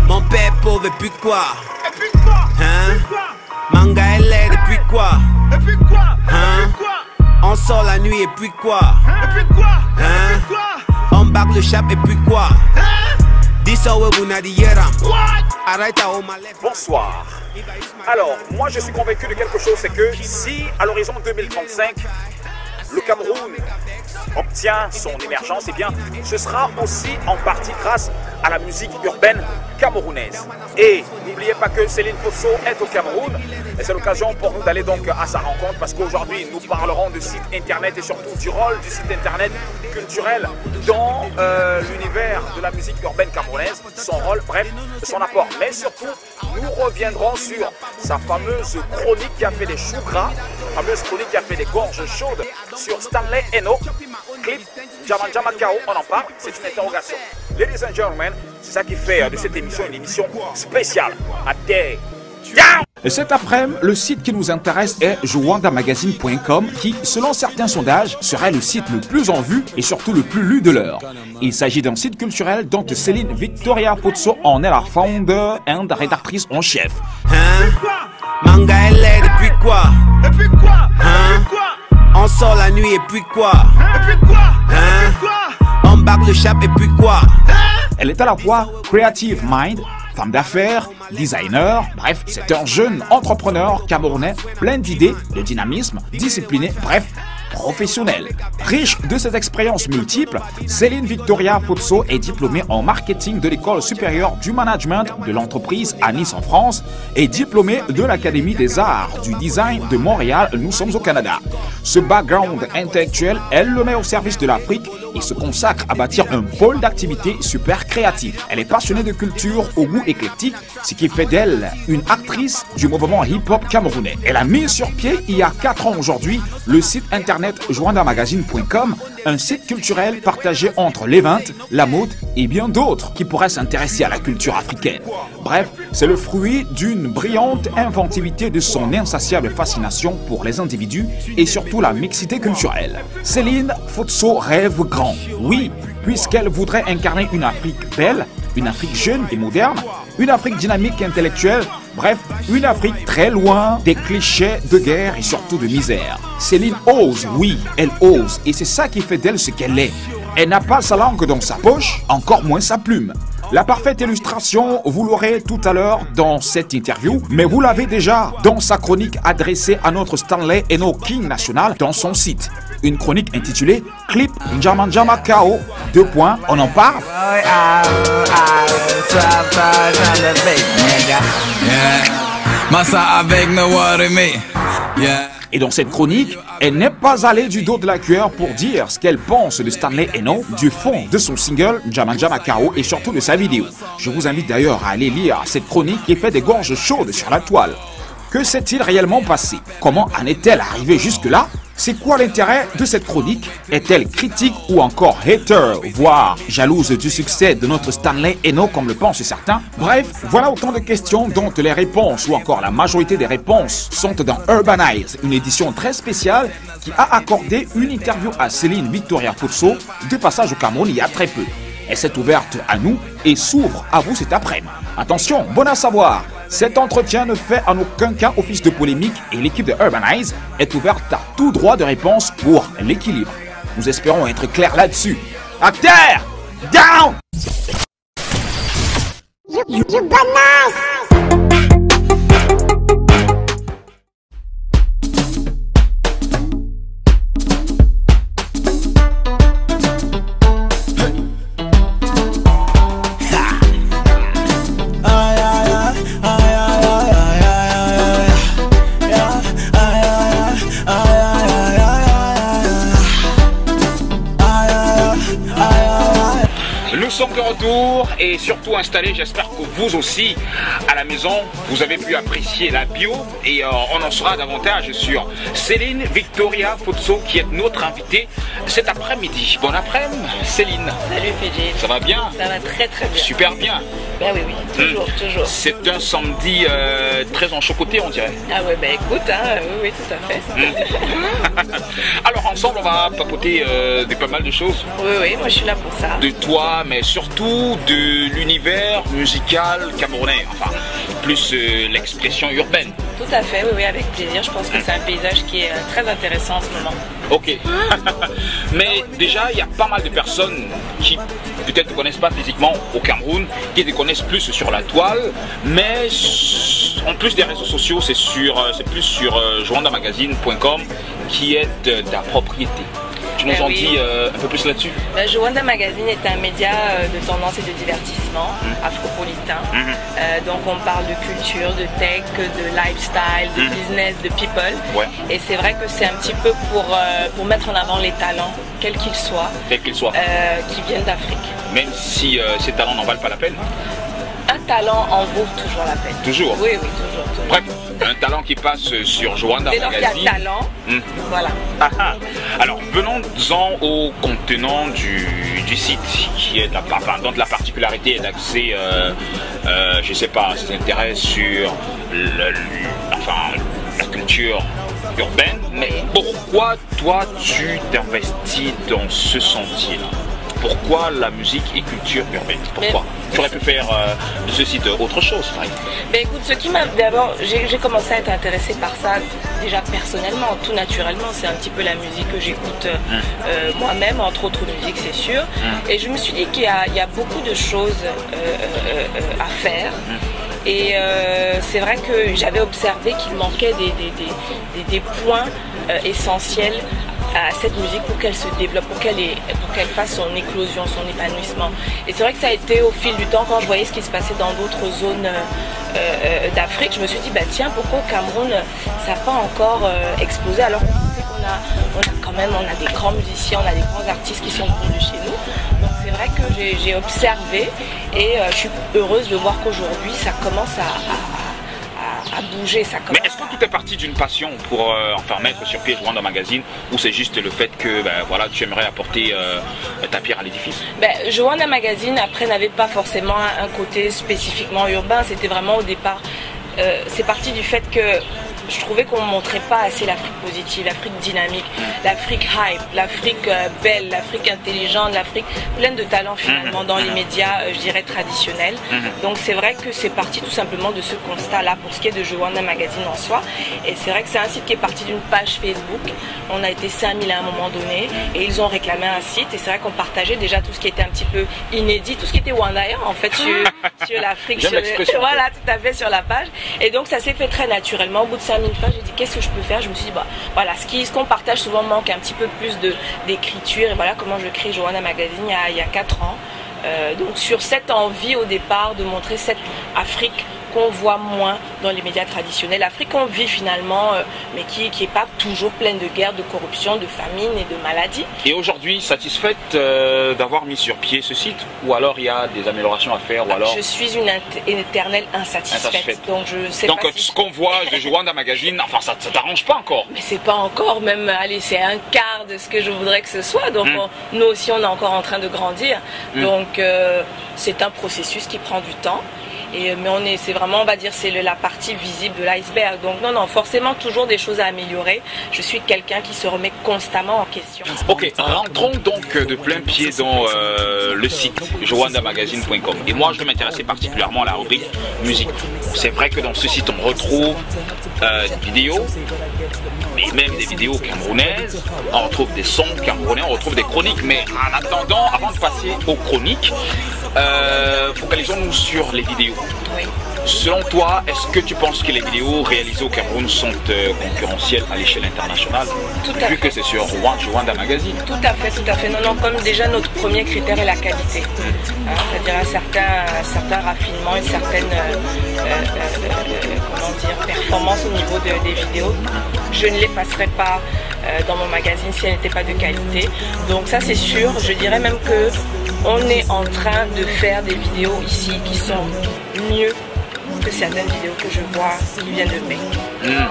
Mon père pauvre et puis quoi? Hein? Manga LA et puis quoi? Hein? On sort la nuit et puis quoi? Hein? On barre le chap et puis quoi? Bonsoir. Alors, moi je suis convaincu de quelque chose, c'est que si à l'horizon 2035, le Cameroun obtient son émergence, eh bien, ce sera aussi en partie grâce à la musique urbaine camerounaise. Et n'oubliez pas que Céline Fosso est au Cameroun, et c'est l'occasion pour nous d'aller donc à sa rencontre, parce qu'aujourd'hui nous parlerons de site internet et surtout du rôle du site internet culturel dans l'univers de la musique urbaine camerounaise, son rôle, bref, son apport. Mais surtout, nous reviendrons sur sa fameuse chronique qui a fait des choux gras, fameuse chronique qui a fait des gorges chaudes sur Stanley Eno, clip Djama Djama Kao, on en parle, c'est une interrogation. Ladies and gentlemen, c'est ça qui fait de cette émission une émission spéciale. A day down! Et cet après-midi, le site qui nous intéresse est jouandamagazine.com qui, selon certains sondages, serait le site le plus en vue et surtout le plus lu de l'heure. Il s'agit d'un site culturel dont Céline Victoria Fosso en est la founder et rédactrice en chef. Hein? Manga LA et puis quoi? Hein? On sort la nuit et puis quoi? Hein? On barre le chap et puis quoi? Elle est à la fois creative mind, femme d'affaires, designer, bref, c'est un jeune entrepreneur camerounais plein d'idées, de dynamisme, discipliné, bref, professionnel. Riche de ses expériences multiples, Céline Victoria Fosso est diplômée en marketing de l'école supérieure du management de l'entreprise à Nice en France et diplômée de l'Académie des arts du design de Montréal, nous sommes au Canada. Ce background intellectuel, elle le met au service de l'Afrique et se consacre à bâtir un pôle d'activité super créatif. Elle est passionnée de culture au goût éclectique, ce qui fait d'elle une actrice du mouvement hip-hop camerounais. Elle a mis sur pied, il y a 4 ans aujourd'hui, le site internet jouandamagazine.com, un site culturel partagé entre les ventes, la mode et bien d'autres qui pourraient s'intéresser à la culture africaine. Bref, c'est le fruit d'une brillante inventivité de son insatiable fascination pour les individus et surtout la mixité culturelle. Céline Fosso rêve grand, oui, puisqu'elle voudrait incarner une Afrique belle, une Afrique jeune et moderne, une Afrique dynamique et intellectuelle, bref, une Afrique très loin des clichés de guerre et surtout de misère. Céline ose, oui, elle ose, et c'est ça qui fait d'elle ce qu'elle est. Elle n'a pas sa langue dans sa poche, encore moins sa plume. La parfaite illustration, vous l'aurez tout à l'heure dans cette interview, mais vous l'avez déjà dans sa chronique adressée à notre Stanley Eno King national dans son site. Une chronique intitulée Clip Djama Djama Kao, on en parle. Et dans cette chronique, elle n'est pas allée du dos de la cuillère pour dire ce qu'elle pense de Stanley Eno, du fond de son single Djama Djama Kao et surtout de sa vidéo. Je vous invite d'ailleurs à aller lire cette chronique qui fait des gorges chaudes sur la toile. Que s'est-il réellement passé? Comment en est-elle arrivée jusque-là? C'est quoi l'intérêt de cette chronique? Est-elle critique ou encore hater, voire jalouse du succès de notre Stanley Eno comme le pensent certains? Bref, voilà autant de questions dont les réponses ou encore la majorité des réponses sont dans Urbanize, une édition très spéciale qui a accordé une interview à Céline Victoria Fosso de passage au Cameroun il y a très peu. Elle s'est ouverte à nous et s'ouvre à vous cet après-midi. Attention, bon à savoir, cet entretien ne fait en aucun cas office de polémique et l'équipe de Urbanize est ouverte à tout droit de réponse pour l'équilibre. Nous espérons être clairs là-dessus. Acteur, down! Nous sommes de retour et surtout installés, j'espère que vous aussi à la maison, vous avez pu apprécier la bio et on en saura davantage sur Céline Victoria Fosso qui est notre invitée cet après-midi. Bon après-midi Céline. Salut Fidji. Ça va bien? Ça va très très bien. Super bien. Ben oui, toujours, toujours. C'est un samedi très enchocoté on dirait. Ah ouais, ben écoute, hein, oui, tout à fait. Alors ensemble on va papoter de pas mal de choses. Oui, moi je suis là pour ça. De toi, mais mais surtout de l'univers musical camerounais, enfin, plus l'expression urbaine. Tout à fait, oui, oui, avec plaisir. Je pense que c'est un paysage qui est très intéressant en ce moment. Ok. Mais déjà, il y a pas mal de personnes qui peut-être ne connaissent pas physiquement au Cameroun, qui te connaissent plus sur la toile, mais en plus des réseaux sociaux, c'est plus sur joandamagazine.com qui est ta propriété. Tu nous en dis un peu plus là-dessus? Joanda Magazine est un média de tendance et de divertissement afropolitain. Donc on parle de culture, de tech, de lifestyle, de business, de people. Ouais. Et c'est vrai que c'est un petit peu pour mettre en avant les talents, quels qu'ils soient, qui viennent d'Afrique. Même si ces talents n'en valent pas la peine? Un talent en vaut toujours la peine. Toujours? Oui, oui, toujours. Bref, un talent qui passe sur Joanda Magazine. Dès lors qu'il y a talent, voilà. Alors, venons-en au contenant du site, qui est dont la particularité est d'accès, je sais pas, ses intérêts sur la culture urbaine. Mais pourquoi toi tu t'investis dans ce sentier-là? Pourquoi la musique et culture urbaine? Pourquoi? Tu aurais pu faire de ce site autre chose, par exemple. Ben écoute, ce qui m'a d'abord, j'ai commencé à être intéressée par ça déjà personnellement, tout naturellement. C'est un petit peu la musique que j'écoute moi-même, entre autres musiques, c'est sûr. Et je me suis dit qu'il y a beaucoup de choses à faire. Et c'est vrai que j'avais observé qu'il manquait des points essentiels à cette musique pour qu'elle se développe, pour qu'elle fasse son éclosion, son épanouissement. Et c'est vrai que ça a été au fil du temps, quand je voyais ce qui se passait dans d'autres zones d'Afrique, je me suis dit, bah tiens, pourquoi au Cameroun ça n'a pas encore explosé, alors qu'on sait on a des grands musiciens, on a des grands artistes qui sont venus de chez nous. Donc c'est vrai que j'ai observé et je suis heureuse de voir qu'aujourd'hui ça commence à bouger. Mais est-ce que tout est parti d'une passion pour mettre sur pied Joanda Magazine, ou c'est juste le fait que voilà, tu aimerais apporter ta pierre à l'édifice? Joanda Magazine après n'avait pas forcément un côté spécifiquement urbain, c'était vraiment au départ, c'est parti du fait que je trouvais qu'on ne montrait pas assez l'Afrique positive, l'Afrique dynamique, l'Afrique hype, l'Afrique belle, l'Afrique intelligente, l'Afrique pleine de talents finalement dans les médias, je dirais, traditionnels. Donc c'est vrai que c'est parti tout simplement de ce constat-là pour ce qui est de Joanda Magazine en soi. Et c'est vrai que c'est un site qui est parti d'une page Facebook. On a été 5000 à un moment donné et ils ont réclamé un site. Et c'est vrai qu'on partageait déjà tout ce qui était un petit peu inédit, tout ce qui était Wandaïa en fait sur l'Afrique, voilà, tout à fait, sur la page. Et donc ça s'est fait très naturellement. Au bout de 5000 fois, j'ai dit qu'est-ce que je peux faire. Je me suis dit voilà, ce qu'on partage souvent manque un petit peu plus d'écriture. Et voilà comment je crée Joanda Magazine il y a 4 ans. Donc sur cette envie au départ de montrer cette Afrique qu'on voit moins dans les médias traditionnels, l'Afrique qu'on vit finalement, mais qui n'est pas toujours pleine de guerres, de corruption, de famine et de maladies. Et aujourd'hui, satisfaite d'avoir mis sur pied ce site, ou alors il y a des améliorations à faire, ou alors... Je suis une éternelle insatisfaite. Donc je sais donc pas ce qu'on voit de Joanda Magazine, enfin ça t'arrange pas encore? Mais c'est pas encore, même, allez, c'est un quart de ce que je voudrais que ce soit. Donc nous aussi, on est encore en train de grandir. Donc c'est un processus qui prend du temps. Mais c'est vraiment, on va dire, c'est la partie visible de l'iceberg. Donc non, forcément toujours des choses à améliorer. Je suis quelqu'un qui se remet constamment en question. Ok, rentrons donc de plein pied dans le site joandamagazine.com. Et moi, je vais m'intéresser particulièrement à la rubrique musique. C'est vrai que dans ce site, on retrouve des vidéos, mais même des vidéos camerounaises. On retrouve des sons camerounais, on retrouve des chroniques. Mais en attendant, avant de passer aux chroniques, focalisons-nous sur les vidéos. Oui. Selon toi, est-ce que tu penses que les vidéos réalisées au Cameroun sont concurrentielles à l'échelle internationale? Tout à fait. Vu que c'est sur Joanda Magazine. Tout à fait. Non, comme déjà notre premier critère est la qualité. C'est-à-dire un certain raffinement, une certaine performance au niveau des vidéos. Je ne les passerai pas dans mon magazine si elles n'étaient pas de qualité. Donc ça c'est sûr, je dirais même que on est en train de faire des vidéos ici qui sont mieux que certaines vidéos que je vois qui viennent de mai.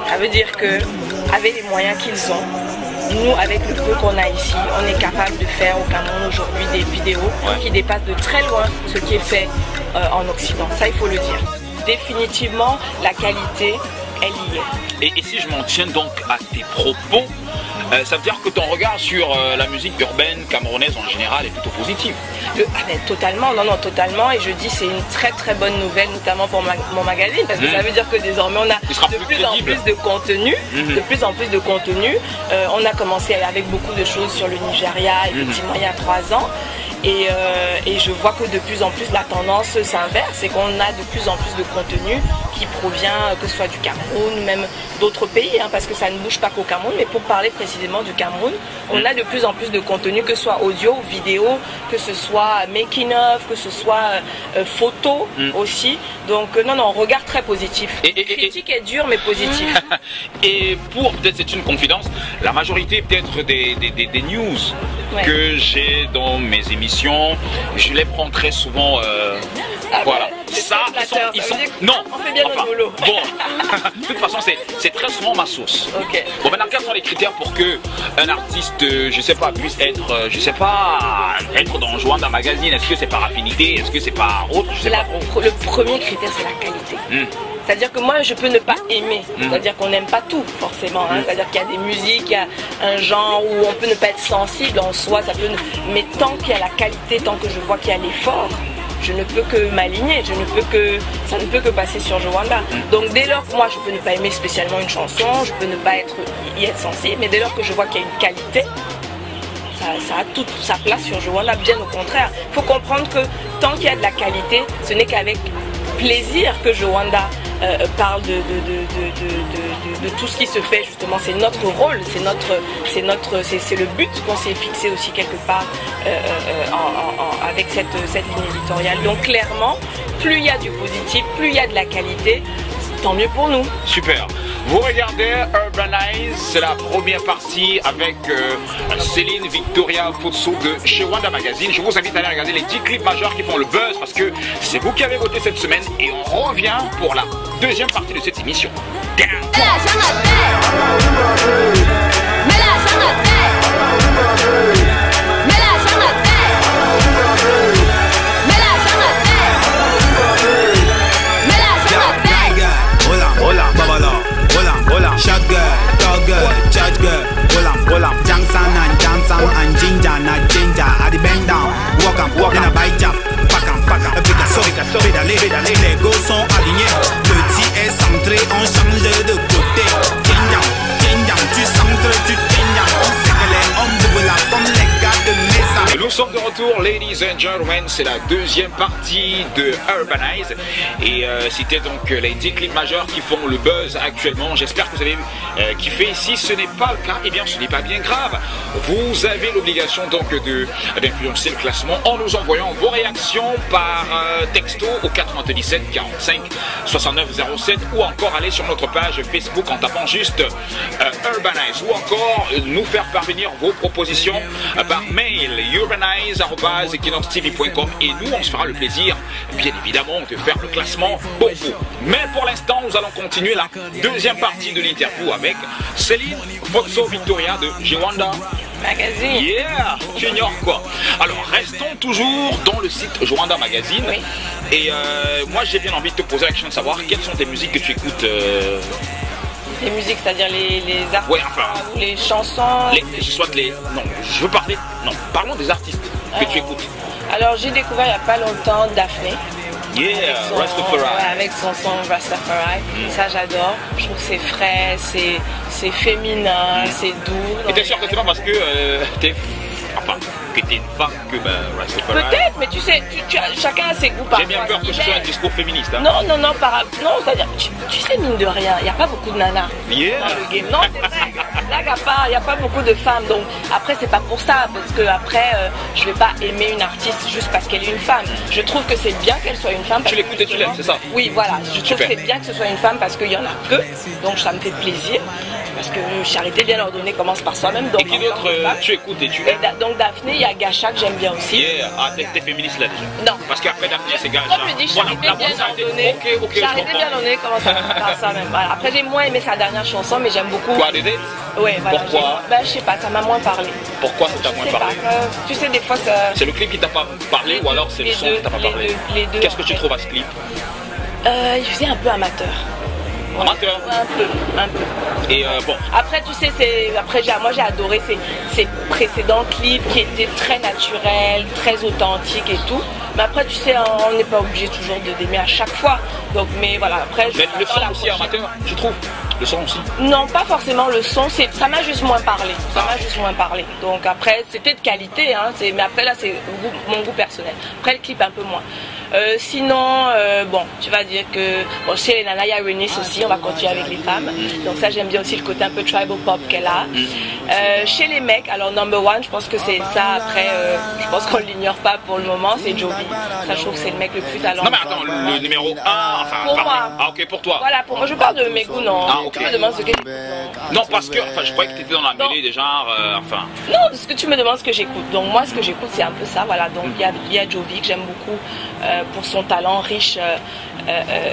Ça veut dire que avec les moyens qu'ils ont, nous avec le peu qu'on a ici, on est capable de faire au Cameroun aujourd'hui des vidéos qui dépassent de très loin ce qui est fait en Occident. Ça il faut le dire. Définitivement la qualité elle y est. Et si je m'en tiens donc à tes propos, ça veut dire que ton regard sur la musique urbaine camerounaise en général est plutôt positif? Totalement, non, totalement. Et je dis c'est une très très bonne nouvelle, notamment pour mon magazine, parce que ça veut dire que désormais on a de plus en plus de contenu, on a commencé avec beaucoup de choses sur le Nigeria, effectivement, il y a 3 ans. Et je vois que de plus en plus la tendance s'inverse et qu'on a de plus en plus de contenu qui provient, que ce soit du Cameroun, même d'autres pays, hein, parce que ça ne bouge pas qu'au Cameroun, mais pour parler précisément du Cameroun, on a de plus en plus de contenu, que ce soit audio, vidéo, que ce soit making of, que ce soit photo aussi. Donc non, on regarde très positif. Critique est dure mais positif. Et pour, peut-être c'est une confidence, la majorité peut-être des news que j'ai dans mes émissions, je les prends très souvent. Voilà. Ça, ils sont. Non. On fait bien notre boulot. Bon, de toute façon, c'est très souvent ma source. Ok. Bon, maintenant, quels sont les critères pour que un artiste, je sais pas, puisse être, je sais pas, être dans Joanda Magazine? Est-ce que c'est par affinité? Est-ce que c'est par autre? Je sais pas trop. Le premier critère, c'est la qualité. C'est-à-dire que moi, je peux ne pas aimer. C'est-à-dire qu'on n'aime pas tout, forcément. Hein. C'est-à-dire qu'il y a des musiques, il y a un genre où on peut ne pas être sensible en soi. Mais tant qu'il y a la qualité, tant que je vois qu'il y a l'effort, je ne peux que m'aligner, ça ne peut que passer sur Joanda. Donc dès lors que moi je peux ne pas aimer spécialement une chanson, je peux ne pas y être sensible, mais dès lors que je vois qu'il y a une qualité, ça a toute sa place sur Joanda, bien au contraire. Il faut comprendre que tant qu'il y a de la qualité, ce n'est qu'avec plaisir que Joanda parle de tout ce qui se fait, justement. C'est notre rôle, c'est le but qu'on s'est fixé aussi quelque part avec cette ligne éditoriale. Donc clairement, plus il y a du positif, plus il y a de la qualité, tant mieux pour nous. Super. Vous regardez Urbanize, c'est la première partie avec Céline Victoria Fotso de chez Wanda Magazine. Je vous invite à aller regarder les 10 clips majeurs qui font le buzz parce que c'est vous qui avez voté cette semaine et on revient pour la deuxième partie de cette émission. Shot girl, dog girl, judge girl, Jangsang and ginger, not ginger. I the bend down, walk then I bite jab, pack 'em, Picasso, pédaler, les gosses sont alignés. Petit est centré, on change de côté. Ginger, tu centres, tu tiens. On sait que les hommes de la comme les gars de Mesa. Nous sommes de retour, ladies and gentlemen, c'est la deuxième partie de Urbanize et c'était donc les 10 clips majeurs qui font le buzz actuellement. J'espère que vous avez kiffé. Si ce n'est pas le cas, eh bien ce n'est pas bien grave. Vous avez l'obligation donc d'influencer le classement en nous envoyant vos réactions par texto au 97 45 69 07 ou encore aller sur notre page Facebook en tapant juste Urbanize ou encore nous faire parvenir vos propositions par mail urbanize@equinoxtv.com et nous on se fera le plaisir bien évidemment de faire le classement pour vous. Mais pour l'instant nous allons continuer la deuxième partie de l'interview avec Céline Fotso Victoria de Joanda Magazine. Yeah, tu ignores quoi. Alors restons toujours dans le site Joanda Magazine. Oui. Et moi j'ai bien envie de te poser la question de savoir quelles sont tes musiques que tu écoutes. Les musiques, c'est-à-dire les artistes, ouais, enfin, ou les chansons. Non, je veux parler. Non, parlons des artistes que tu écoutes. Alors j'ai découvert il n'y a pas longtemps Daphné. Yeah, Rastafari. Ouais, avec son son Rastafari. Ça j'adore. Je trouve que c'est frais, c'est féminin, c'est doux. Et t'es sûr que c'est pas parce que t'es une femme que Rastafari. Peut-être, mais tu sais, chacun a ses goûts par J'ai bien peur que ce soit un discours féministe. Hein. Non, c'est-à-dire, tu sais, mine de rien, il n'y a pas beaucoup de nanas dans le game. Non, c'est vrai. Là, il n'y a pas beaucoup de femmes. Donc, après, c'est pas pour ça. Parce que, après, je vais pas aimer une artiste juste parce qu'elle est une femme. Je trouve que c'est bien qu'elle soit une femme. Tu l'écoutes et tu l'aimes, c'est ça? Oui, voilà. Je trouve que c'est bien que ce soit une femme parce qu'il y en a peu. Donc, ça me fait plaisir. Parce que charité bien ordonnée commence par soi-même. Et qui d'autre tu écoutes et tu aimes? Donc, Daphné, il y a Gacha que j'aime bien aussi. Yeah, t'es féministe là déjà? Non. Parce qu'après Daphné, c'est Gacha. Comme je dis, charité bien ordonnée. Ok, charité bien ordonnée commence par soi-même. Voilà. Après, j'ai moins aimé sa dernière chanson, mais j'aime beaucoup. Quoi, des dates? Ouais, voilà. Pourquoi? Je sais pas, ça m'a moins parlé. Pourquoi ça t'a moins parlé? Tu sais, des fois, c'est le clip qui t'a pas parlé ou alors c'est le son qui t'a pas parlé? Les deux. Qu'est-ce que tu trouves à ce clip? Il faisait un peu amateur. Amateur. Un peu. Et bon. Après, tu sais, moi j'ai adoré ces précédents clips qui étaient très naturels, très authentiques et tout. Mais après, tu sais, on n'est pas obligé toujours d'aimer à chaque fois. Donc, mais voilà, après... Mais le son aussi amateur, je trouve. Le son aussi. Non, pas forcément le son, ça m'a juste moins parlé. Ça m'a juste moins parlé. Donc après, c'était de qualité, hein, mais après là, c'est mon goût personnel. Après, le clip, un peu moins. Sinon, bon, tu vas dire que bon, chez les nanas, il y a Eunice aussi, on va continuer avec les femmes. Donc ça, j'aime bien aussi le côté un peu tribal pop qu'elle a. Chez les mecs, alors number one, je pense que c'est ça. Après, je pense qu'on l'ignore pas pour le moment, c'est Jovi. Ça, je trouve que c'est le mec le plus talentueux. Non mais attends, le numéro 1, enfin, pour moi. Ah ok, pour toi. Voilà, pour moi, je parle de mes goûts, non. Ah, ok. Tu me demandes ce que... Non, parce que, enfin, je croyais que tu étais dans la mêlée des genres, enfin. Non, parce que tu me demandes ce que j'écoute. Donc moi, ce que j'écoute, c'est un peu ça, voilà. Donc il y a Jovi que j'aime beaucoup pour son talent riche.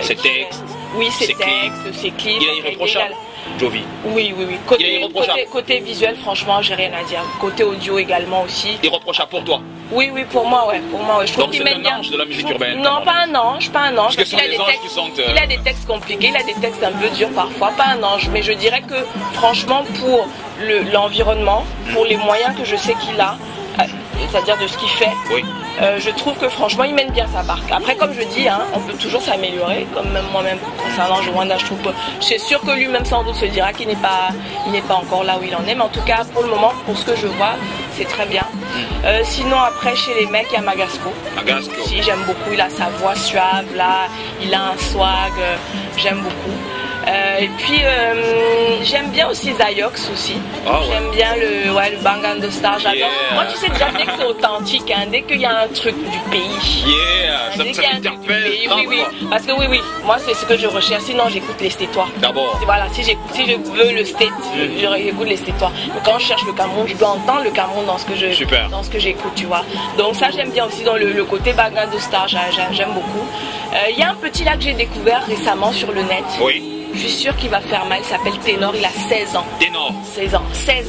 Ses textes. Oui, ses ses textes, ses clips. Il est irréprochable, Jovi. Oui. Il est irréprochable. Côté visuel, franchement, j'ai rien à dire. Côté audio également aussi. Irréprochable pour toi. Oui, pour moi, ouais. Je trouve donc qu'il c'est m'aime un bien. ange de la musique urbaine. Non, pas un ange. Parce que ce sont il a des anges qui sont... Il a des textes compliqués, il a des textes un peu durs parfois, pas un ange. Mais je dirais que, franchement, pour l'environnement, pour les moyens que je sais qu'il a, c'est-à-dire de ce qu'il fait, oui. Je trouve que franchement il mène bien sa barque. Après, comme je dis, hein, on peut toujours s'améliorer, comme même moi-même concernant Joanda, je trouve que c'est sûr que lui-même sans doute se dira qu'il n'est pas encore là où il en est, mais en tout cas pour le moment, pour ce que je vois, c'est très bien. Sinon après chez les mecs, il y a Magasco. Si, j'aime beaucoup, il a sa voix suave là, il a un swag, j'aime beaucoup. Et puis j'aime bien aussi Zayox aussi. Oh, ouais. J'aime bien le Bang and the Star. J'adore. Yeah. Moi tu sais déjà dès que c'est authentique, hein, dès qu'il y a un truc du pays. Yeah, ça m'interpelle. Oui. Parce que oui, moi c'est ce que je recherche. Sinon j'écoute les Stétois. D'abord. Voilà, si je veux le State, j'écoute les Stétois. Mais quand je cherche le Cameroun, je dois entendre le Cameroun dans ce que j'écoute, tu vois. Donc ça j'aime bien aussi dans le côté Bang and the Star. J'aime beaucoup. Il y a un petit là que j'ai découvert récemment sur le net. Oui. Je suis sûre qu'il va faire mal, il s'appelle Ténor, il a 16 ans. Ténor 16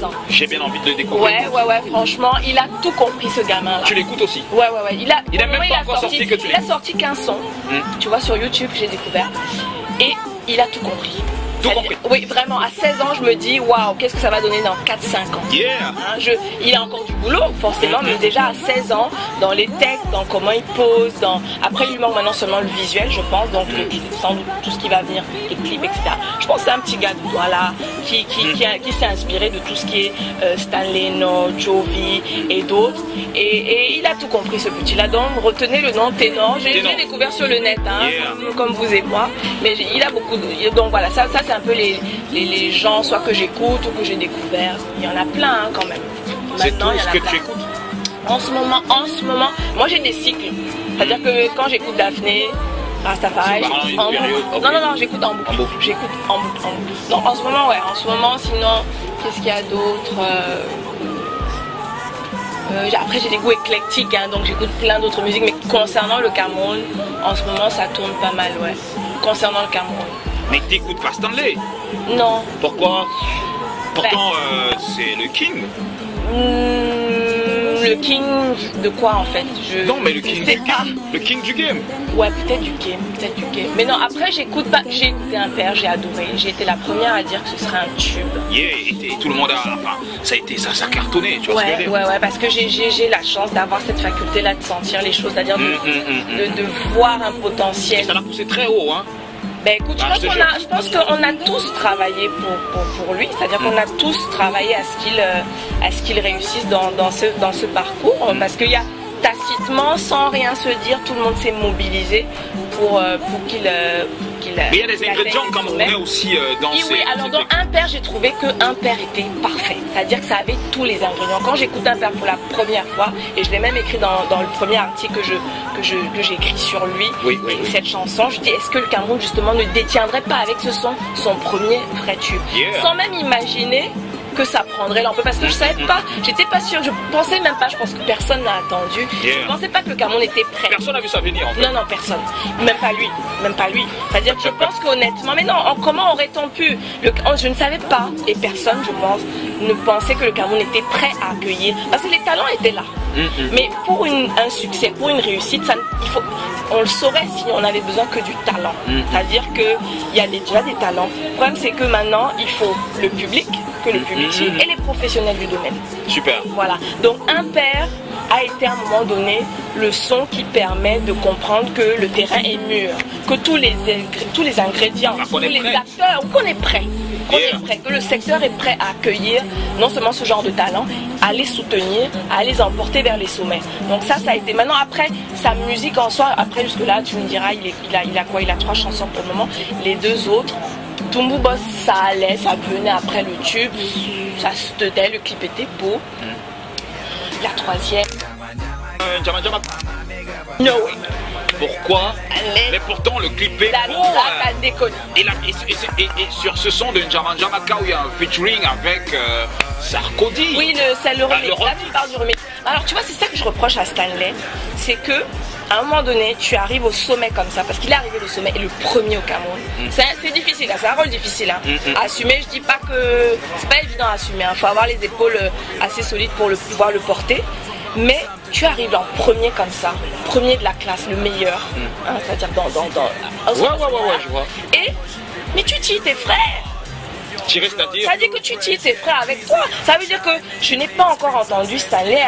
ans. J'ai bien envie de le découvrir. Ouais, franchement, il a tout compris ce gamin là. Tu l'écoutes aussi? Ouais. Il a même pas encore sorti que tu Il a sorti qu'un son, tu vois, sur YouTube, j'ai découvert. Et il a tout compris. Oui, vraiment, à 16 ans, je me dis, waouh, qu'est-ce que ça va donner dans 4-5 ans. Yeah. Hein, il a encore du boulot, forcément, mais déjà à 16 ans, dans les textes, dans comment il pose, après, il lui manque maintenant seulement le visuel, je pense, donc sans doute tout ce qui va venir, les clips, etc. Je pense que c'est un petit gars de voilà, qui s'est inspiré de tout ce qui est Stanley No, Jovi et d'autres. Et il a tout compris, ce petit-là. Donc, retenez le nom Ténor. J'ai découvert sur le net, hein, comme vous et moi, mais il a beaucoup de... Donc voilà, ça c'est un peu les gens soit que j'écoute ou que j'ai découvert. Il y en a plein quand même. C'est tout ce que tu écoutes? En ce moment, moi j'ai des cycles. C'est-à-dire que quand j'écoute Daphné, Rastafari, j'écoute en boucle. Non, j'écoute en boucle. J'écoute en boucle. Non, en ce moment, sinon, qu'est-ce qu'il y a d'autre? Après j'ai des goûts éclectiques, hein, donc j'écoute plein d'autres musiques, mais concernant le Cameroun, en ce moment ça tourne pas mal, ouais. Concernant le Cameroun. Mais t'écoutes pas Stanley? Non. Pourquoi? Pourtant c'est le king. Le king de quoi en fait? Non mais le king du game. Le king du game. Ouais, peut-être du game. Mais non, après j'ai écouté un père, j'ai adoré. J'ai été la première à dire que ce serait un tube. Et tout le monde ça a cartonné, tu vois ce que je veux dire? Ouais, parce que j'ai la chance d'avoir cette faculté là de sentir les choses, c'est-à-dire de voir un potentiel. Ça l'a poussé très haut, hein. Ben écoute, je pense qu'on a tous travaillé pour lui, c'est-à-dire qu'on a tous travaillé à ce qu'il réussisse dans ce parcours, parce qu'il y a tacitement, sans rien se dire, tout le monde s'est mobilisé pour qu'il mais il y a des ingrédients camerounais aussi dans ces... Oui, alors dans Un Père, j'ai trouvé qu'Un Père était parfait. C'est-à-dire que ça avait tous les ingrédients. Quand j'écoute Un Père pour la première fois, et je l'ai même écrit dans le premier article que j'ai écrit sur lui, cette chanson, je dis, est-ce que le Cameroun justement ne détiendrait pas avec ce son son premier vrai tube, sans même imaginer que ça prendrait l'ampleur parce que je savais pas, j'étais pas sûre, je pensais même pas, je pense que personne n'a attendu. Je pensais pas que le Cameroun était prêt. Personne n'a vu ça venir en fait. Non, personne. Même pas lui. C'est-à-dire que je pense qu'honnêtement, mais non, comment aurait-on pu je ne savais pas, et personne, je pense, ne pensait que le Cameroun était prêt à accueillir. Parce que les talents étaient là. Mais pour un succès, pour une réussite, on le saurait si on avait besoin que du talent. C'est-à-dire qu'il y a déjà des talents. Le problème, c'est que maintenant, il faut le public, que le public suive, et les professionnels du domaine. Super. Voilà. Donc, Impair a été à un moment donné le son qui permet de comprendre que le terrain est mûr, que tous les ingrédients, tous les acteurs, qu'on est prêt. Que le secteur est prêt à accueillir non seulement ce genre de talent, à les soutenir, à les emporter vers les sommets. Donc ça a été. Maintenant après, sa musique en soi, après jusque là, tu me diras, il a quoi? Il a 3 chansons pour le moment. Les 2 autres, Tumbu Boss, ça allait, ça venait après le tube, ça se tenait, le clip était beau. La 3e. No way. Pourquoi? Mais pourtant le clip est beau. Et sur ce son de Njamaka où il y a un featuring avec Sarkozy. Oui, c'est le remix. Là tu parles du remix. Alors tu vois, c'est ça que je reproche à Stanley, c'est que à un moment donné, tu arrives au sommet comme ça, parce qu'il est arrivé au sommet et le premier au Cameroun. C'est difficile, c'est un rôle difficile à assumer. Je dis pas que c'est pas évident à assumer, il faut avoir les épaules assez solides pour pouvoir le porter. Mais tu arrives en premier comme ça, premier de la classe, le meilleur, c'est-à-dire dans ouais, je vois. Mais tu tilles tes frères. C'est-à-dire Ça veut dire que tu tilles tes frères avec toi. Ça veut dire que je n'ai pas encore entendu Stanley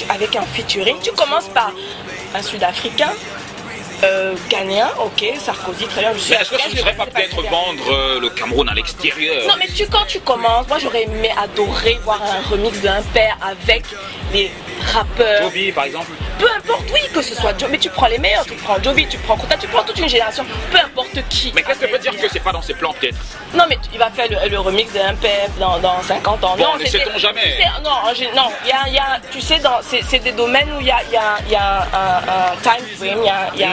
avec un featuring. Tu commences par un Sud-Africain, Ghanéen, ok, Sarkozy, très bien. Est-ce que ce ne serait pas peut-être vendre le Cameroun à l'extérieur? Non, mais quand tu commences, moi j'aurais adoré voir un remix d'un père avec les rappeurs. Joby par exemple. Peu importe, oui, que ce soit Joby, mais tu prends les meilleurs, tu prends Joby, tu prends Kota, tu prends toute une génération, peu importe qui. Mais qu'est-ce que veut dire que c'est pas dans ses plans peut-être? Non, mais il va faire le remix d'un père dans 50 ans. Bon, non, ne sait-on jamais. Non, tu sais, c'est des domaines où il y a un time frame, il y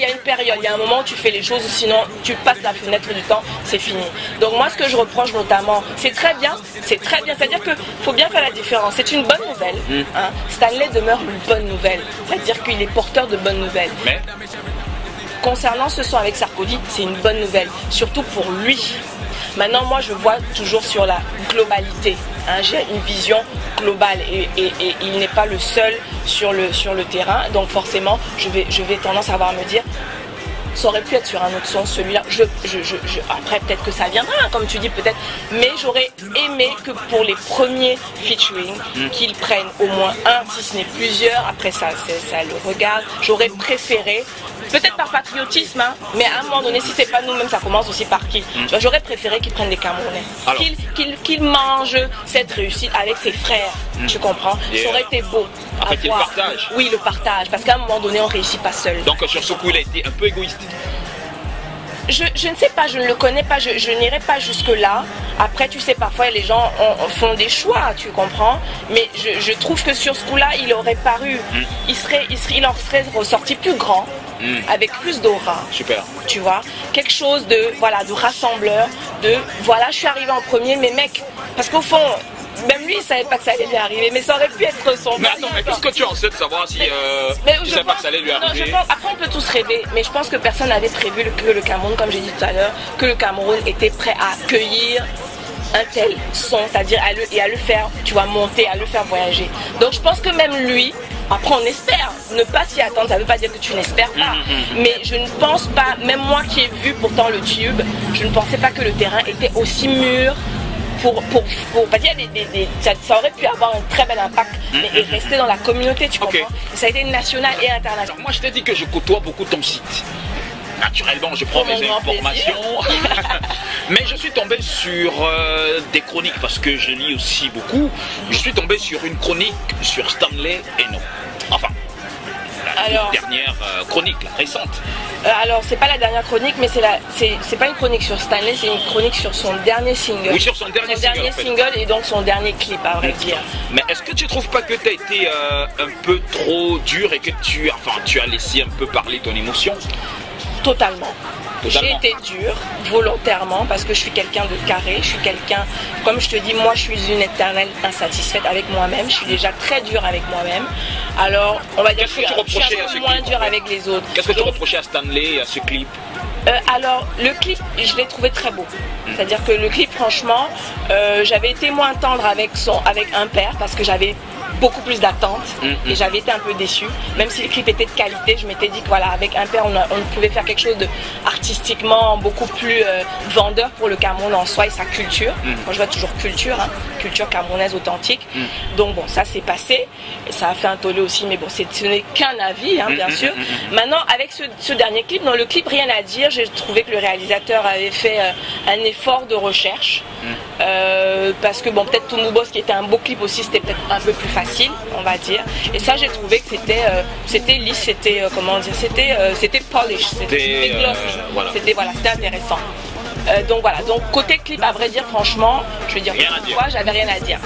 a une période, il y a un moment où tu fais les choses, sinon tu passes la fenêtre du temps, c'est fini. Donc moi, ce que je reproche notamment, c'est très bien, c'est-à-dire qu'il faut bien faire la différence. C'est une bonne nouvelle. Stanley demeure une bonne nouvelle, c'est-à-dire qu'il est porteur de bonnes nouvelles. Mais concernant ce son avec Sarkozy, c'est une bonne nouvelle, surtout pour lui. Maintenant, moi, je vois toujours sur la globalité. J'ai une vision globale et il n'est pas le seul sur le terrain. Donc forcément, je vais tendance à avoir à me dire, ça aurait pu être sur un autre son, celui-là. Après, peut-être que ça viendra, comme tu dis, peut-être. Mais j'aurais aimé que pour les premiers featuring, qu'ils prennent au moins un, si ce n'est plusieurs. Après, ça le regarde. J'aurais préféré, peut-être par patriotisme, mais à un moment donné, si c'est pas nous-mêmes, ça commence aussi par qui? J'aurais préféré qu'ils prennent des Camerounais. Qu'ils mangent cette réussite avec ses frères. Tu comprends? Ça aurait été beau. En fait, il partage. Oui, le partage. Parce qu'à un moment donné, on ne réussit pas seul. Donc, sur ce coup, il a été un peu égoïste. Je ne sais pas, je ne le connais pas, je n'irai pas jusque-là. Après, tu sais, parfois, les gens font des choix, tu comprends. Mais je trouve que sur ce coup-là, il aurait paru, il en serait ressorti plus grand, avec plus d'aura. Super. Tu vois, quelque chose de rassembleur, je suis arrivé en premier, mais mec, parce qu'au fond, même lui, il savait pas que ça allait lui arriver, mais ça aurait pu être son. Mais attends, mais qu'est-ce que tu en sais de savoir si il savait pas que ça allait lui arriver? Après, on peut tous rêver, mais je pense que personne n'avait prévu que le Cameroun, comme j'ai dit tout à l'heure, que le Cameroun était prêt à accueillir un tel son, c'est-à-dire à le faire, tu vois, monter, à le faire voyager. Donc je pense que même lui, après on espère, ne pas s'y attendre, ça ne veut pas dire que tu n'espères pas, mais je ne pense pas, même moi qui ai vu pourtant le tube, je ne pensais pas que le terrain était aussi mûr. Ça aurait pu avoir un très bel impact et rester dans la communauté, tu comprends? Ça a été national et international. Alors moi je te dis que je côtoie beaucoup ton site. Naturellement, je prends mes informations. Mais je suis tombé sur des chroniques parce que je lis aussi beaucoup. Je suis tombé sur une chronique sur Stanley Eno. Enfin, la dernière chronique, la récente. Alors, c'est pas la dernière chronique, mais c'est pas une chronique sur Stanley, c'est une chronique sur son dernier single. Oui, sur son dernier single et donc son dernier clip, à vrai dire. Mais est-ce que tu trouves pas que tu as été un peu trop dur et que tu as laissé un peu parler ton émotion? Totalement. J'ai été dure, volontairement, parce que je suis quelqu'un de carré, je suis quelqu'un, comme je te dis, moi je suis une éternelle insatisfaite avec moi-même, je suis déjà très dure avec moi-même, alors on va dire que je suis un peu moins dure avec les autres. Qu'est-ce que tu reprochais à Stanley et à ce clip? Alors le clip, je l'ai trouvé très beau, c'est-à-dire que le clip, franchement, j'avais été moins tendre avec Impair, parce que j'avais beaucoup plus d'attentes et j'avais été un peu déçue, même si le clip était de qualité. Je m'étais dit que voilà, avec Impair on pouvait faire quelque chose de artistiquement beaucoup plus vendeur pour le Cameroun en soi et sa culture. Moi je vois toujours culture, hein, culture camerounaise authentique. Donc bon, ça s'est passé et ça a fait un tollé aussi, mais bon, ce n'est qu'un avis, hein, bien sûr. Maintenant avec ce dernier clip, dans le clip, rien à dire. J'ai trouvé que le réalisateur avait fait un effort de recherche parce que bon, peut-être Toumou qui était un beau clip aussi, c'était peut-être un peu plus facile, on va dire, et ça j'ai trouvé que c'était lisse, c'était comment dire, c'était polish, c'était glossy, voilà. C'était intéressant. Donc voilà, donc côté clip, à vrai dire, franchement, je veux dire, j'avais rien à dire.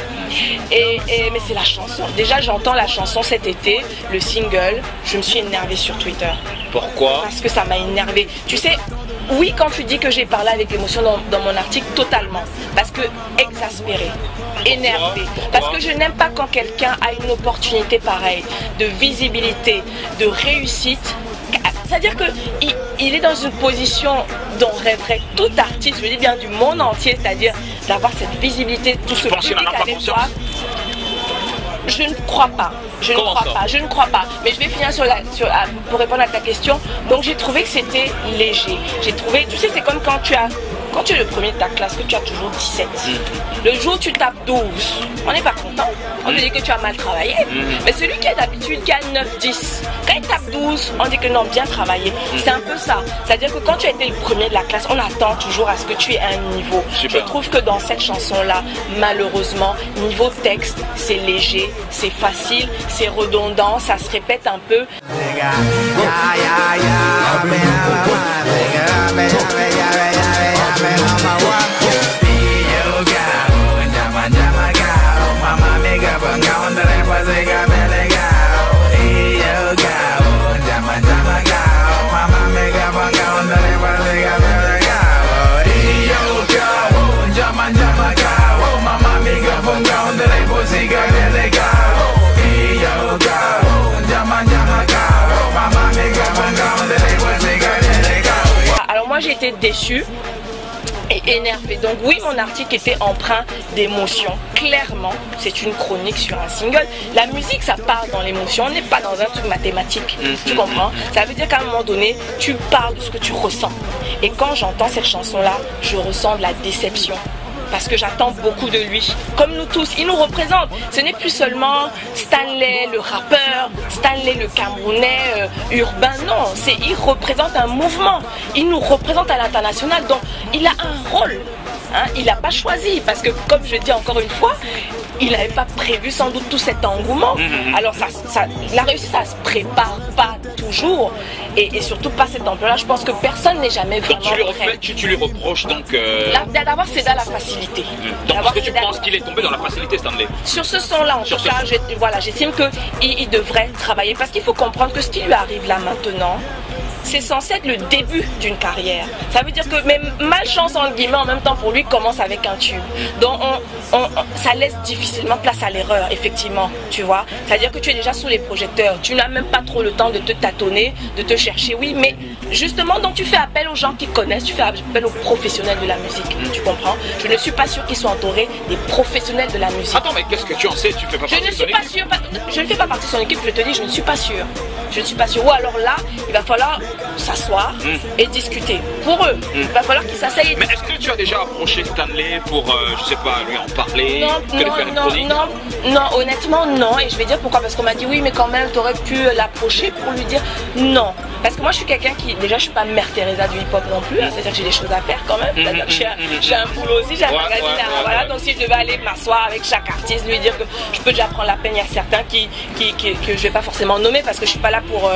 Mais c'est la chanson. Déjà, j'entends la chanson cet été, le single, je me suis énervée sur Twitter. Pourquoi? Parce que ça m'a énervée. Tu sais, oui, quand tu dis que j'ai parlé avec émotion dans mon article, totalement. Parce que exaspérée, énervée. Parce que je n'aime pas quand quelqu'un a une opportunité pareille, de visibilité, de réussite. C'est-à-dire qu'il est dans une position dont rêverait tout artiste, je dis bien du monde entier, c'est-à-dire d'avoir cette visibilité, tout ce public avec toi. Je ne crois pas. Je ne crois pas. Mais je vais finir pour répondre à ta question. Donc j'ai trouvé que c'était léger. J'ai trouvé, tu sais, c'est comme quand tu es le premier de ta classe, que tu as toujours 17. Le jour où tu tapes 12, on n'est pas content. On te dit que tu as mal travaillé. Mais celui qui a d'habitude, qui a 9, 10, quand il tape 12, on dit que non, bien travaillé. C'est un peu ça. C'est-à-dire que quand tu as été le premier de la classe, on attend toujours à ce que tu aies un niveau. Je trouve que dans cette chanson-là, malheureusement, niveau texte, c'est léger, c'est facile, c'est redondant, ça se répète un peu. Alors moi j'ai été déçue et énervée. Donc oui, mon article était empreint d'émotion. Clairement, c'est une chronique sur un single. La musique, ça part dans l'émotion. On n'est pas dans un truc mathématique. Tu comprends? Ça veut dire qu'à un moment donné, tu parles de ce que tu ressens. Et quand j'entends cette chanson-là, je ressens de la déception. Parce que j'attends beaucoup de lui. Comme nous tous, il nous représente. Ce n'est plus seulement Stanley, le rappeur, Stanley, le Camerounais urbain. Non, il représente un mouvement. Il nous représente à l'international. Donc, il a un rôle. Hein, il n'a pas choisi. Parce que, comme je dis encore une fois, il n'avait pas prévu sans doute tout cet engouement. Alors, la réussite, ça se prépare pas toujours. Et surtout pas cette ampleur-là. Je pense que personne n'est jamais vraiment prêt. Tu lui reproches donc... D'abord, c'est dans la facilité. Donc, parce que tu penses qu'il est tombé dans la facilité, Stanley? Sur ce son-là, en tout cas, j'estime qu'il devrait travailler. Parce qu'il faut comprendre que ce qui lui arrive là maintenant, c'est censé être le début d'une carrière. Ça veut dire que même malchance entre guillemets en même temps pour lui commence avec un tube. Donc ça laisse difficilement place à l'erreur, effectivement, tu vois. C'est-à-dire que tu es déjà sous les projecteurs, tu n'as même pas trop le temps de te tâtonner, de te chercher, oui, mais justement, donc tu fais appel aux gens qui connaissent, tu fais appel aux professionnels de la musique, tu comprends? Je ne suis pas sûre qu'ils soient entourés des professionnels de la musique. Attends, mais qu'est-ce que tu en sais? Tu fais pas partie de son équipe? Je ne fais pas partie de son équipe, je te dis, je ne suis pas sûre. Je ne suis pas sûre. Ou alors là, il va falloir s'asseoir et discuter. Pour eux, il va falloir qu'ils s'asseyent. Mais est-ce que tu as déjà approché Stanley pour, je sais pas, lui en parler? Non, honnêtement, non. Et je vais dire pourquoi. Parce qu'on m'a dit oui, mais quand même, tu aurais pu l'approcher pour lui dire non. Parce que moi, je suis quelqu'un qui, déjà, je suis pas Mère Teresa du hip-hop non plus. C'est-à-dire que j'ai des choses à faire quand même. C'est-à-dire que j'ai un boulot aussi, j'ai un magazine. Voilà. Donc, si je devais aller m'asseoir avec chaque artiste, lui dire que je peux déjà prendre la peine, il y a certains que je vais pas forcément nommer parce que je suis pas là pour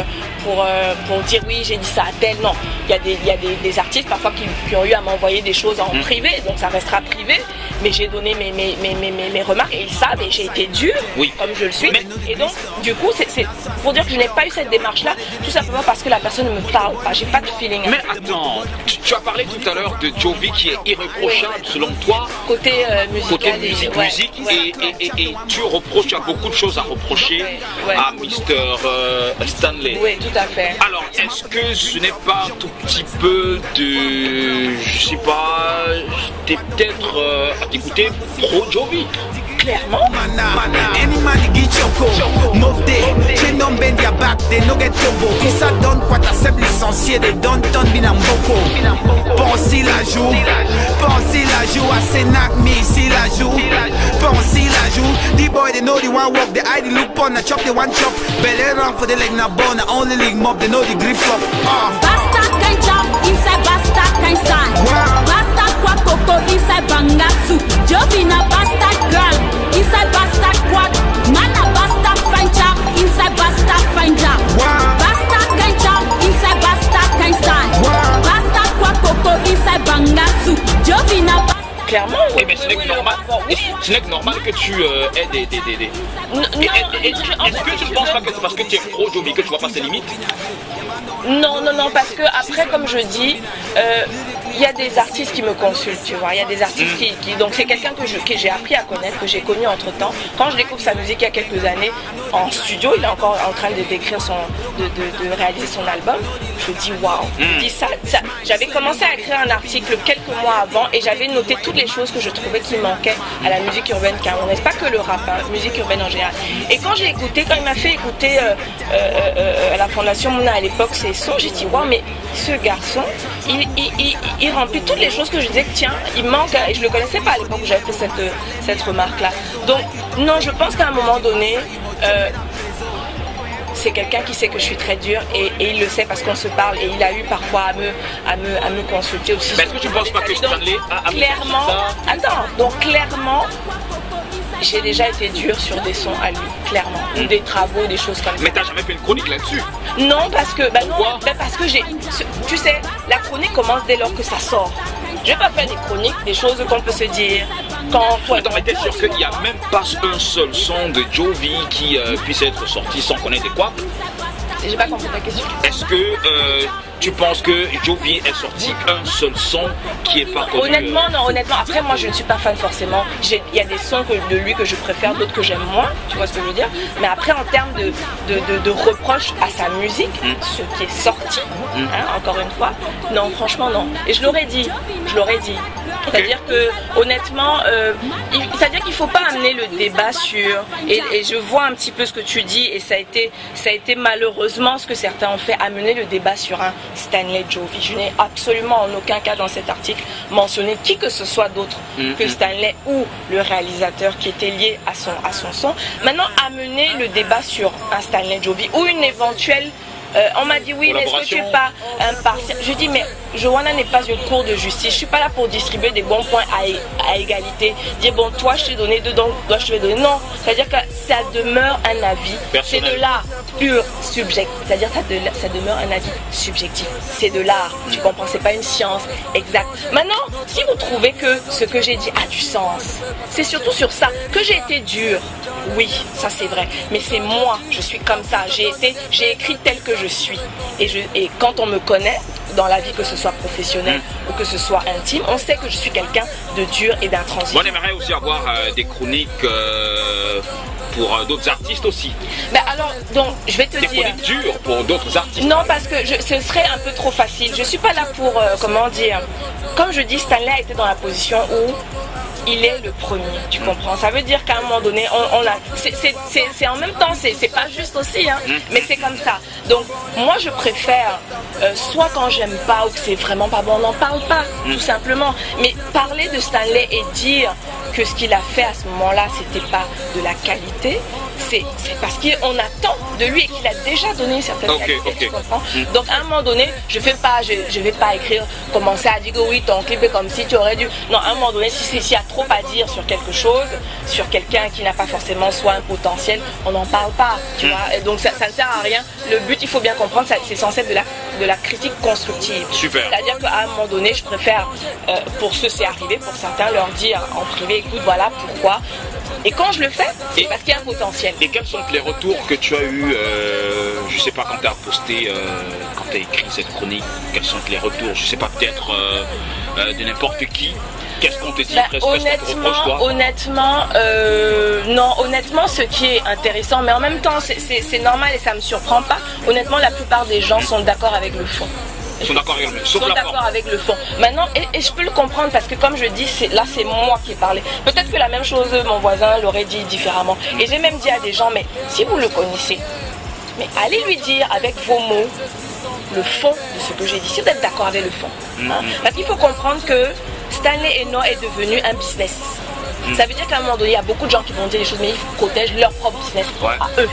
dire oui, j'ai dit ça à tel. Non, il y a des artistes parfois qui ont eu à m'envoyer des choses en privé, donc ça restera privé. Mais j'ai donné mes remarques et ils savent et j'ai été dure, comme je le suis. Et donc, du coup, c'est pour dire que je n'ai pas eu cette démarche-là, tout simplement parce que la la personne ne me parle pas, j'ai pas de feeling. Mais attends, tu as parlé tout à l'heure de Jovi qui est irréprochable selon toi. Côté musical, musique, et tu reproches, tu as beaucoup de choses à reprocher Ouais. à Mr. Stanley. Oui, tout à fait. Alors, est-ce que ce n'est pas un tout petit peu de, je sais pas, t'es peut-être à t'écouter pro Jovi? Clairement. Any man get choco, move day. Chez non ben dia back, they no get trouble. Ils ça donne quoi t'as sept licenciés, they don't turn bin mboko. Pensez la joue, à Sénac, me si la joue. Pensez la joue, the boy they know the one walk, the eye they look on, the chop the one chop. Belly run for the leg na bone, only leg mob, they know the grip flop. Basta can jump inside, basta can stand. Basta kwa koko inside bangasu. Jovina basta girl inside basta quad. Mana basta find job inside basta find job. Basta can jump inside, basta can stand. Basta kwa koko inside bangasu. Jovina basta. Clairement, Eh bien, ce n'est que normal. Ce n'est que normal que tu aies des. Est-ce que tu ne penses pas que c'est parce que tu es pro Jovi que tu vois pas ses limites? Non, parce que après, comme je dis, il y a des artistes qui me consultent, tu vois. Il y a des artistes qui donc c'est quelqu'un que j'ai appris à connaître, que j'ai connu entre temps. Quand je découvre sa musique il y a quelques années en studio, il est encore en train d'écrire de réaliser son album. Je dis waouh. Je dis ça. J'avais commencé à écrire un article quelques mois avant et j'avais noté toutes les choses que je trouvais qui manquaient à la musique urbaine camerounaise, pas que le rap, hein, musique urbaine en général. Et quand j'ai écouté, quand il m'a fait écouter à la Fondation Mouna à l'époque ses sons, j'ai dit waouh, mais ce garçon, il remplit toutes les choses que je disais que tiens, il manque, et je le connaissais pas à l'époque où j'avais fait cette remarque là. Donc non, je pense qu'à un moment donné c'est quelqu'un qui sait que je suis très dure et il le sait parce qu'on se parle et il a eu parfois à me consulter aussi. Mais est-ce que tu ne penses pas que Stanley a clairement, clairement, j'ai déjà été dure sur des sons à lui, clairement, ou des travaux, des choses comme ça. Mais t'as jamais fait une chronique là-dessus? Non, parce que parce que tu sais, la chronique commence dès lors que ça sort. Je vais pas faire des chroniques, des choses qu'on peut se dire quand. Attends, mais t'es sûr qu'il n'y a même pas un seul son de Jovi qui puisse être sorti sans connaître quoi? J'ai pas compris ta question. Est-ce que tu penses que Jovi est sorti un seul son qui est pas connu? Honnêtement, non, honnêtement. Après, moi, je ne suis pas fan forcément. Il y a des sons de lui que je préfère, d'autres que j'aime moins. Tu vois ce que je veux dire? Mais après, en termes de reproches à sa musique, ce qui est sorti, encore une fois, non, franchement, non. Et je l'aurais dit. C'est-à-dire que, honnêtement, c'est-à-dire qu'il ne faut pas amener le débat sur. Et je vois un petit peu ce que tu dis, et ça a été malheureusement ce que certains ont fait, amener le débat sur un Stanley Jovi. Je n'ai absolument en aucun cas dans cet article mentionné qui que ce soit d'autre que Stanley ou le réalisateur qui était lié à son son. Maintenant, amener le débat sur un Stanley Jovi ou une éventuelle. On m'a dit oui, mais est-ce que tu n'es pas impartial? Je dis mais Joanna n'est pas une cour de justice. Je ne suis pas là pour distribuer des bons points à égalité. Dire bon, toi je t'ai donné deux, donc toi je te vais donner. Non, c'est-à-dire que ça demeure un avis. C'est de l'art pur subjectif. C'est-à-dire que ça demeure un avis subjectif. C'est de l'art. Tu comprends? C'est pas une science exacte. Maintenant, si vous trouvez que ce que j'ai dit a du sens, c'est surtout sur ça que j'ai été dure. Oui, ça c'est vrai. Mais c'est moi. Je suis comme ça. J'ai écrit tel que je suis. Et quand on me connaît dans la vie, que ce soit professionnelle ou que ce soit intime, on sait que je suis quelqu'un de dur et d'intransigeant. On aimerait aussi avoir des chroniques pour d'autres artistes aussi. Ben alors, donc, je vais te dire... Des chroniques dures pour d'autres artistes. Non, parce que ce serait un peu trop facile. Je suis pas là pour, comment dire... Comme je dis, Stanley a été dans la position où il est le premier, tu comprends? Ça veut dire qu'à un moment donné, c'est en même temps, c'est pas juste aussi, hein, mais c'est comme ça. Donc, moi, je préfère, soit quand j'aime pas ou que c'est vraiment pas bon, on n'en parle pas, tout simplement. Mais parler de Stanley et dire que ce qu'il a fait à ce moment-là, c'était pas de la qualité, c'est parce qu'on attend de lui et qu'il a déjà donné une certaine qualité, tu comprends? Donc, à un moment donné, je vais pas écrire, commencer à dire que oui, ton clip est comme si tu aurais dû... Non, à un moment donné, s'il y a trop à dire sur quelque chose, sur quelqu'un qui n'a pas forcément soit un potentiel, on n'en parle pas, tu vois. Et donc, ça ne sert à rien. Le but, il faut bien comprendre, c'est censé être de la critique constructive. Super. C'est-à-dire qu'à un moment donné, je préfère, pour ceux c'est arrivé, pour certains, leur dire en privé, écoute, voilà pourquoi Et quand je le fais, c'est parce qu'il y a un potentiel. Et quels sont les retours que tu as eu, je sais pas, quand tu as posté, quand tu as écrit cette chronique, quels sont les retours, je sais pas, peut-être de n'importe qui? Qu'est-ce qu'on te dit? Honnêtement, ce qui est intéressant, mais en même temps, c'est normal et ça me surprend pas. Honnêtement, la plupart des gens sont d'accord avec le fond. Ils sont d'accord avec le fond. Maintenant, et je peux le comprendre parce que comme je dis, là c'est moi qui ai parlé. Peut-être que la même chose, mon voisin l'aurait dit différemment. Et j'ai même dit à des gens, mais si vous le connaissez, mais allez lui dire avec vos mots le fond de ce que j'ai dit, si vous êtes d'accord avec le fond. Hein? Parce qu'il faut comprendre que Stanley Eno est devenu un business. Ça veut dire qu'à un moment donné, il y a beaucoup de gens qui vont dire des choses, mais ils protègent leur propre business à eux.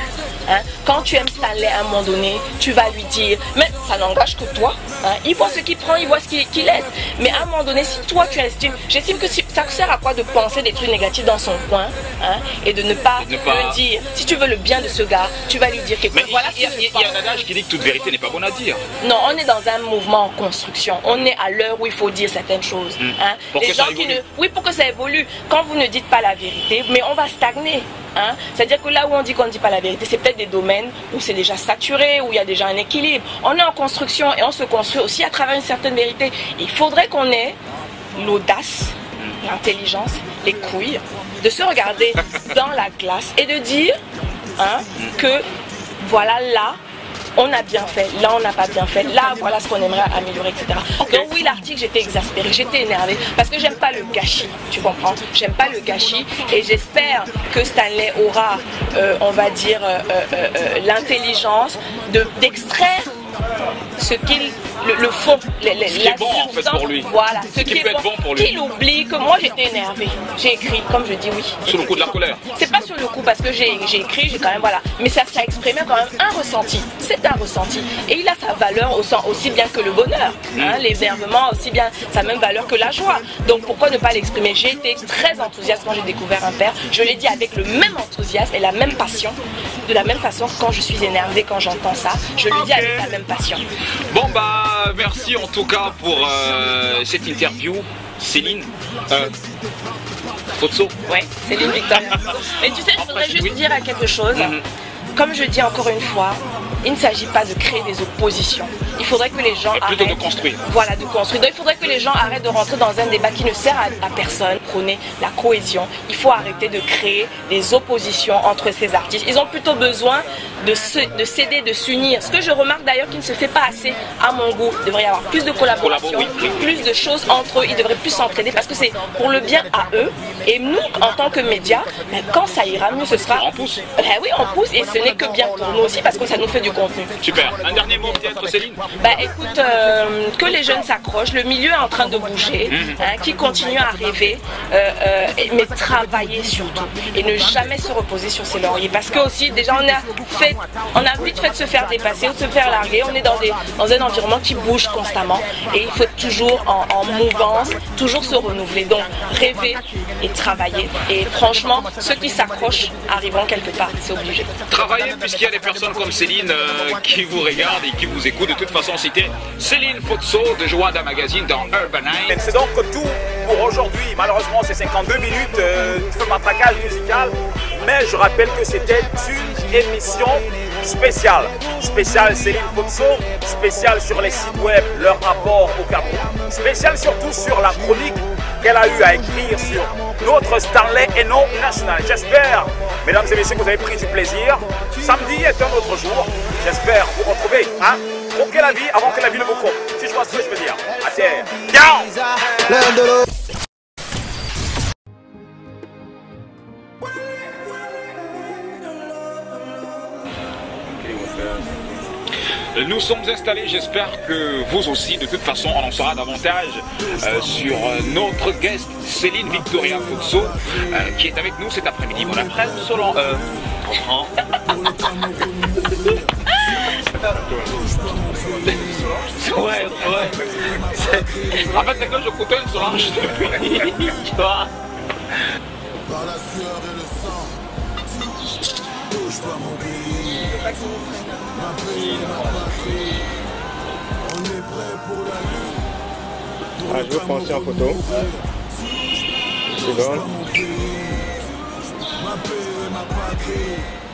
Hein? Quand tu aimes Stanley à un moment donné, tu vas lui dire, mais ça n'engage que toi. Hein? Il voit ce qu'il prend, il voit ce qu'il laisse. Mais à un moment donné, si toi tu estimes, j'estime que ça sert à quoi de penser des trucs négatifs dans son coin, hein? Et de ne pas le dire. Si tu veux le bien de ce gars, tu vas lui dire que voilà. Il y a un adage qui dit que toute vérité n'est pas bonne à dire. Non, on est dans un mouvement en construction. On est à l'heure où il faut dire certaines choses. Hein? Pour que ça évolue. Oui, pour que ça évolue. Quand vous ne dites pas la vérité, mais on va stagner. Hein? C'est-à-dire que là où on dit qu'on ne dit pas la vérité, c'est peut-être des domaines où c'est déjà saturé, où il y a déjà un équilibre. On est en construction et on se construit aussi à travers une certaine vérité. Il faudrait qu'on ait l'audace, l'intelligence, les couilles, de se regarder dans la glace et de dire que voilà, là, on a bien fait, là on n'a pas bien fait, là voilà ce qu'on aimerait améliorer, etc. Okay. Donc oui, l'article, j'étais exaspérée, j'étais énervée parce que j'aime pas le gâchis, tu comprends? J'aime pas le gâchis et j'espère que Stanley aura, on va dire, l'intelligence d'extraire ce qu'il, le fond, ce qui est bon en fait pour lui. Voilà, ce qui peut être bon pour lui. Qu'il oublie que moi j'étais énervée. J'ai écrit, comme je dis oui. Sur le coup de la colère. C'est pas sur le coup parce que j'ai écrit, j'ai quand même, voilà. Mais ça exprimait quand même un ressenti. C'est un ressenti. Et il a sa valeur aussi bien que le bonheur. Hein, l'énervement aussi bien, sa même valeur que la joie. Donc pourquoi ne pas l'exprimer? J'ai été très enthousiaste quand j'ai découvert un père. Je l'ai dit avec le même enthousiasme et la même passion. De la même façon, quand je suis énervée, quand j'entends ça, je le dis avec la même passion. Bon bah merci en tout cas pour cette interview, Céline. Fotso. Ouais, Céline Victoria. Mais tu sais, je voudrais juste dire à quelque chose. Comme je dis encore une fois, il ne s'agit pas de créer des oppositions. Il faudrait que les gens arrêtent de construire. Voilà, de construire. Donc il faudrait que les gens arrêtent de rentrer dans un débat qui ne sert à personne. Prôner la cohésion. Il faut arrêter de créer des oppositions entre ces artistes. Ils ont plutôt besoin de s'aider, de s'unir. Ce que je remarque d'ailleurs qui ne se fait pas assez à mon goût. Il devrait y avoir plus de collaboration, plus de choses entre eux. Ils devraient plus s'entraider parce que c'est pour le bien à eux. Et nous, en tant que médias, quand ça ira mieux, ce sera... On pousse. Oui, on pousse et ce n'est que bien pour nous aussi parce que ça nous fait du contenu. Super. Un dernier mot peut-être, Céline? Écoute, que les jeunes s'accrochent, le milieu est en train de bouger, qu'ils continuent à rêver, mais travailler surtout et ne jamais se reposer sur ses lauriers parce que aussi déjà on a vite fait de se faire dépasser ou de se faire larguer, on est dans un environnement qui bouge constamment et il faut être toujours en mouvance, toujours se renouveler, donc rêver et travailler et franchement ceux qui s'accrochent arriveront quelque part, c'est obligé. Travailler puisqu'il y a des personnes comme Céline qui vous regardent et qui vous écoutent. De toute façon, c'était Céline Fotso de Joanda Magazine dans Urbanite. C'est donc tout pour aujourd'hui. Malheureusement, c'est 52 minutes de matraquage musical. Mais je rappelle que c'était une émission spéciale. Spéciale Céline Fotso, spéciale sur les sites web, leur rapport au Cameroun. Spéciale surtout sur la chronique qu'elle a eu à écrire sur notre Stanley Eno National. J'espère, mesdames et messieurs, que vous avez pris du plaisir. Samedi est un autre jour. J'espère vous retrouver. Croquez la vie avant que la vie ne vous croque. Si je vois ça, je veux dire. À terre. Ciao. Nous sommes installés, j'espère que vous aussi. De toute façon, on en saura davantage sur notre guest Céline Victoria Fotso qui est avec nous cet après-midi. Bon après-midi, selon ouais. En fait, c'est que je coupais une Solange depuis. Tu vois. Par la sueur et le sang, touche-toi mon pays, ma pays, ma patrie. On est prêt pour la lutte. Je veux prendre ça en photo. Une seconde. ma patrie.